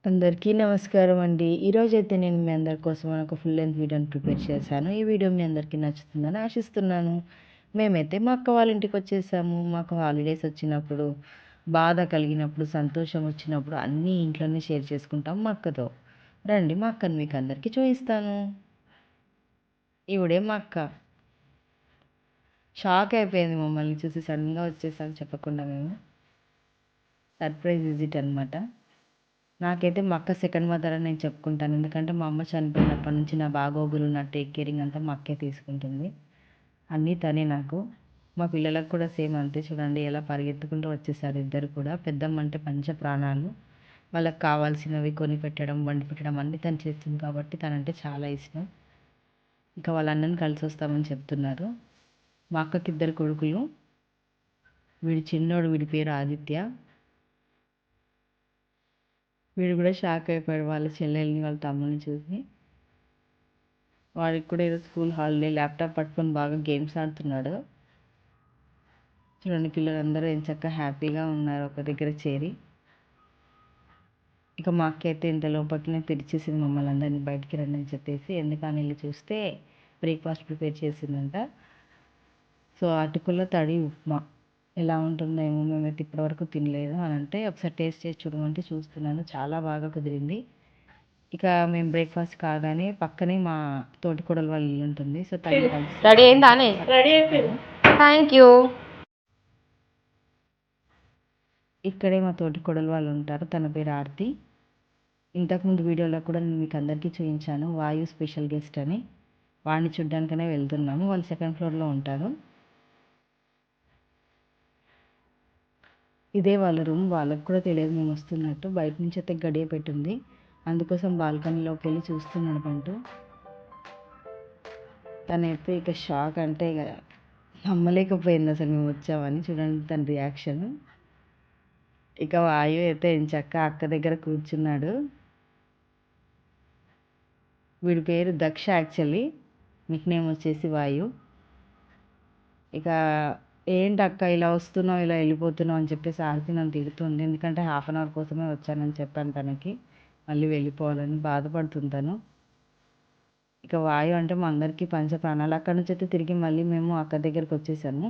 అందరికీ నమస్కారం అండి. ఈరోజైతే నేను మీ అందరి కోసం ఒక ఫుల్ లెంత్ వీడియోని ప్రిపేర్ చేశాను. ఈ వీడియో మీ అందరికీ నచ్చుతుందని ఆశిస్తున్నాను. మేమైతే మా అక్క వాళ్ళ ఇంటికి వచ్చేసాము. మాకు హాలిడేస్ వచ్చినప్పుడు, బాధ కలిగినప్పుడు, సంతోషం వచ్చినప్పుడు అన్నీ ఇంట్లోనే షేర్ చేసుకుంటాం మా అక్కతో. రండి మా అక్కని మీకు అందరికీ చూపిస్తాను. ఈవిడే మా అక్క. షాక్ అయిపోయింది మమ్మల్ని చూసి, సడన్గా వచ్చేసాం చెప్పకుండా మేము. సర్ప్రైజ్ విజిట్ అనమాట. నాకైతే మా అక్క సెకండ్ మదర్ అని నేను చెప్పుకుంటాను. ఎందుకంటే మా అమ్మ చనిపోయినప్పటి నుంచి నా బాగోగులు, నా టేక్ కేరింగ్ అంతా మా అక్కే తీసుకుంటుంది. అన్నీ తనే నాకు. మా పిల్లలకు కూడా సేమ్ అంతే. చూడండి ఎలా పరిగెత్తుకుంటూ వచ్చేసారు ఇద్దరు కూడా. పెద్దమ్మ అంటే పంచ ప్రాణాలు. వాళ్ళకి కావాల్సినవి కొని పెట్టడం, వండి పెట్టడం అన్నీ తను చేస్తుంది కాబట్టి తనంటే చాలా ఇష్టం. ఇంకా వాళ్ళ అన్నని కలిసి వస్తామని చెప్తున్నారు. మా అక్కకి ఇద్దరు కొడుకులు. వీడి చిన్నోడు, వీడి పేరు ఆదిత్య. వీడు కూడా షాక్ అయిపోయాడు వాళ్ళ చెల్లెల్ని, వాళ్ళ తమ్ముని చూసి. వాడికి కూడా ఏదో స్కూల్ హాలిడే, ల్యాప్టాప్ పట్టుకొని బాగా గేమ్స్ ఆడుతున్నాడు. చూడండి పిల్లలందరూ ఎంచక్కా హ్యాపీగా ఉన్నారు ఒక దగ్గర చేరి. ఇక మా అక్క అయితే ఇంత లోపలనే తెరిచేసింది మమ్మల్ని అందరినీ బయటికి రండి అని చెప్పేసి. ఎందుకని వెళ్ళి చూస్తే బ్రేక్ఫాస్ట్ ప్రిపేర్ చేసిందంట. సో అటుకుల తడి ఉప్మా ఎలా ఉంటుందో ఏమో, మేమైతే ఇప్పటివరకు తినలేదు అని అంటే ఒకసారి టేస్ట్ చేసి చూడమంటే చూస్తున్నాను. చాలా బాగా కుదిరింది. ఇక మేము బ్రేక్ఫాస్ట్ కాగానే పక్కనే మా తోటికోడలు వాళ్ళ ఇల్లు ఉంటుంది. సో రెడీ అయిందానే? రెడీ అయిపోయింది. Thank you. ఇక్కడే మా తోటికోడలు వాళ్ళు ఉంటారు. తన పేరు ఆర్తి. ఇంతకుముందు వీడియోలో కూడా నేను మీకు అందరికీ చూపించాను, వాయు స్పెషల్ గెస్ట్ అని. వాడిని చూడ్డానికనే వెళ్తున్నాము. వాళ్ళు సెకండ్ ఫ్లోర్లో ఉంటారు. ఇదే వాళ్ళ రూమ్. వాళ్ళకు కూడా తెలియదు మేము వస్తున్నట్టు. బయట నుంచి అయితే గడియ పెట్టింది. అందుకోసం బాల్కనీలోకి వెళ్ళి చూస్తున్నాడు అంటూ. తనైతే ఇక షాక్, అంటే ఇక నమ్మలేకపోయింది అసలు మేము వచ్చామని. చూడండి తన రియాక్షన్. ఇక వాయు అయితే ఎంచక్క అక్క దగ్గర కూర్చున్నాడు. వీడి పేరు దక్ష, యాక్చువల్లీ నిక్ నేమ్ వచ్చేసి వాయు. ఇక ఏంటి అక్క ఇలా వస్తున్నావు, ఇలా వెళ్ళిపోతున్నావు అని చెప్పేసి ఆర్తి నన్ను తిడుతుంది. ఎందుకంటే హాఫ్ అన్ అవర్ కోసమే వచ్చానని చెప్పాను తనకి. మళ్ళీ వెళ్ళిపోవాలని బాధపడుతుంది తను. ఇక వాయు అంటే మా అందరికీ పంచ ప్రాణాలు. అక్కడి నుంచి అయితే తిరిగి మళ్ళీ మేము అక్క దగ్గరికి వచ్చేసాము.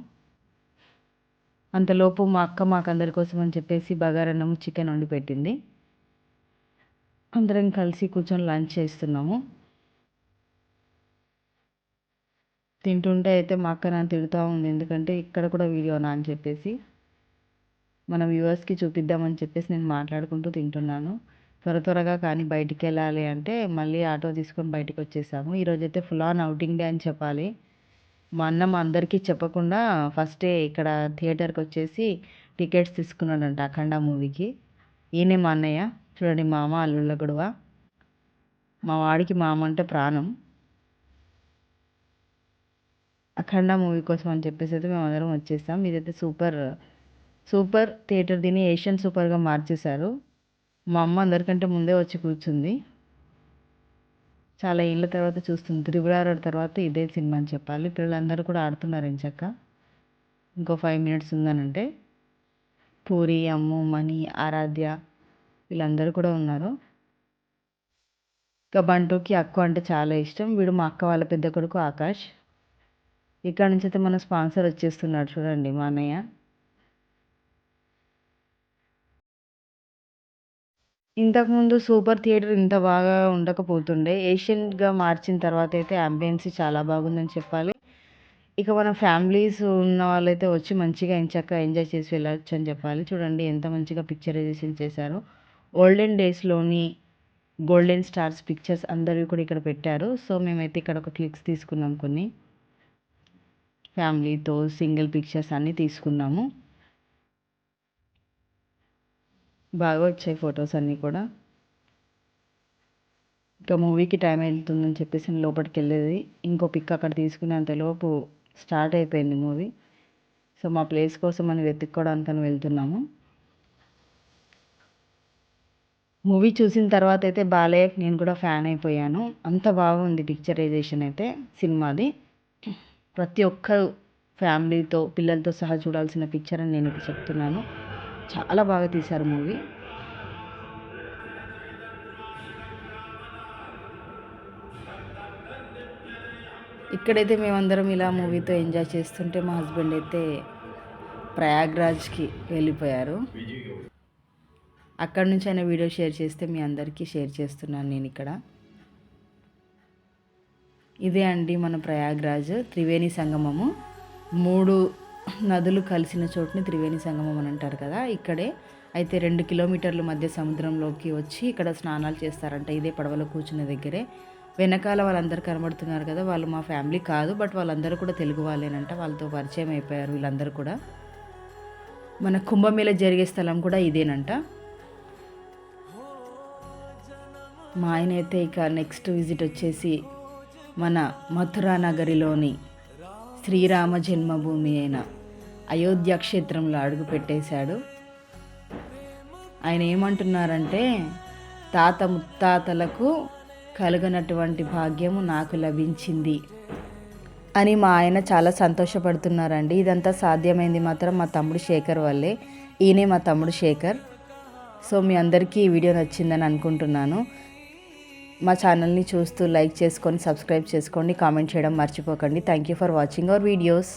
అంతలోపు మా అక్క మాకు అందరి కోసం అని చెప్పేసి బగారన్నం, చికెన్ వండి పెట్టింది. అందరం కలిసి కూర్చొని లంచ్ చేస్తున్నాము. తింటుంటే అయితే మా అక్క నన్ను తిడుతూ ఉంది. ఎందుకంటే ఇక్కడ కూడా వీడియోనా అని చెప్పేసి, మన వ్యూవర్స్కి చూపిద్దామని చెప్పేసి నేను మాట్లాడుకుంటూ తింటున్నాను. త్వరగా కానీ బయటికి వెళ్ళాలి అంటే మళ్ళీ ఆటో తీసుకొని బయటకు వచ్చేసాము. ఈరోజైతే ఫుల్ ఆన్ అవుటింగ్ డే అని చెప్పాలి. మా అన్న మా అందరికీ చెప్పకుండా ఫస్టే ఇక్కడ థియేటర్కి వచ్చేసి టికెట్స్ తీసుకున్నాడంట అఖండ మూవీకి. ఈయనే మా అన్నయ్య. చూడండి మామ అల్లుళ్ళ గొడవ. మా వాడికి మామ అంటే ప్రాణం. అఖండ మూవీ కోసం అని చెప్పేసి అయితే మేము అందరం వచ్చేసాం. ఇదైతే సూపర్ థియేటర్, దీన్ని ఏషియన్ సూపర్గా మార్చేశారు. మా అమ్మ అందరికంటే ముందే వచ్చి కూర్చుంది. చాలా ఏళ్ళ తర్వాత చూస్తుంది. RRR తర్వాత ఇదే సినిమా అని చెప్పాలి. పిల్లలందరూ కూడా ఆడుతున్నారు ఎంచక్క. ఇంకో 5 మినిట్స్ ఉందనంటే పూరి, అమ్ము, మణి, ఆరాధ్య వీళ్ళందరూ కూడా ఉన్నారు. ఇక బంటుకి అక్కు అంటే చాలా ఇష్టం. వీడు మా అక్క వాళ్ళ పెద్ద కొడుకు ఆకాష్. ఇక్కడ నుంచి అయితే మన స్పాన్సర్ వచ్చేస్తున్నాడు చూడండి, మా అన్నయ్య. ఇంతకుముందు సూపర్ థియేటర్ ఇంత బాగా ఉండకపోతుండే. ఏషియన్గా మార్చిన తర్వాత అయితే అంబియన్స్ చాలా బాగుందని చెప్పాలి. ఇక మన ఫ్యామిలీస్ ఉన్న వాళ్ళైతే వచ్చి మంచిగా ఎంచక్క ఎంజాయ్ చేసి వెళ్ళొచ్చు అని చెప్పాలి. చూడండి ఎంత మంచిగా పిక్చరైజేషన్ చేశారు. ఓల్డెన్ డేస్లోని గోల్డెన్ స్టార్స్ పిక్చర్స్ అందరివి కూడా ఇక్కడ పెట్టారు. సో మేమైతే ఇక్కడ ఒక క్లిక్స్ తీసుకున్నాం, కొన్ని ఫ్యామిలీతో సింగిల్ పిక్చర్స్ అన్నీ తీసుకున్నాము. బాగా వచ్చాయి ఫొటోస్ అన్నీ కూడా. ఇంకా మూవీకి టైం వెళ్తుందని చెప్పేసి నేను లోపలికి వెళ్ళేది. ఇంకో పిక్ అక్కడ తీసుకునేంతలోపు స్టార్ట్ అయిపోయింది మూవీ. సో మా ప్లేస్ కోసం మనం వెతుక్కోవడానికని వెళ్తున్నాము. మూవీ చూసిన తర్వాత అయితే బాలయ్యకి నేను కూడా ఫ్యాన్ అయిపోయాను. అంత బాగుంది పిక్చరైజేషన్ అయితే సినిమాది. ప్రతి ఒక్కరు ఫ్యామిలీతో పిల్లలతో సహా చూడాల్సిన పిక్చర్ అని నేను చెప్తున్నాను. చాలా బాగా తీశారు మూవీ. ఇక్కడైతే మేమందరం ఇలా మూవీతో ఎంజాయ్ చేస్తుంటే మా హస్బెండ్ అయితే ప్రయాగ్రాజ్కి వెళ్ళిపోయారు. అక్కడ నుంచి ఆయన వీడియో షేర్ చేస్తే మీ అందరికీ షేర్ చేస్తున్నాను నేను ఇక్కడ. ఇదే అండి మన ప్రయాగ్రాజ్ త్రివేణి సంగమము. 3 నదులు కలిసిన చోటుని త్రివేణి సంగమం అని అంటారు కదా. ఇక్కడే అయితే 2 కిలోమీటర్ల మధ్య సముద్రంలోకి వచ్చి ఇక్కడ స్నానాలు చేస్తారంట. ఇదే పడవలో కూర్చున్న దగ్గరే. వెనకాల వాళ్ళందరూ కనబడుతున్నారు కదా, వాళ్ళు మా ఫ్యామిలీ కాదు, బట్ వాళ్ళందరూ కూడా తెలుగు వాళ్ళేనంట. వాళ్ళతో పరిచయం అయిపోయారు వీళ్ళందరూ కూడా. మన కుంభమేళ జరిగే స్థలం కూడా ఇదేనంట. మా ఆయన అయితే ఇక నెక్స్ట్ విజిట్ వచ్చేసి మన మథురా నగరిలోని శ్రీరామ జన్మభూమి అయిన అయోధ్య క్షేత్రంలో అడుగు పెట్టేశాడు. ఆయన ఏమంటున్నారంటే, తాత ముత్తాతలకు కలుగనటువంటి భాగ్యము నాకు లభించింది అని మా ఆయన చాలా సంతోషపడుతున్నారండి. ఇదంతా సాధ్యమైంది మాత్రం మా తమ్ముడు శేఖర్ వల్లే. ఈయనే మా తమ్ముడు శేఖర్. సో మీ అందరికీ ఈ వీడియో నచ్చిందని అనుకుంటున్నాను. మా ఛానల్ని చూస్తూ లైక్ చేసుకొని సబ్స్క్రైబ్ చేసుకోండి, కామెంట్ చేయడం మర్చిపోకండి. Thank you for watching our videos.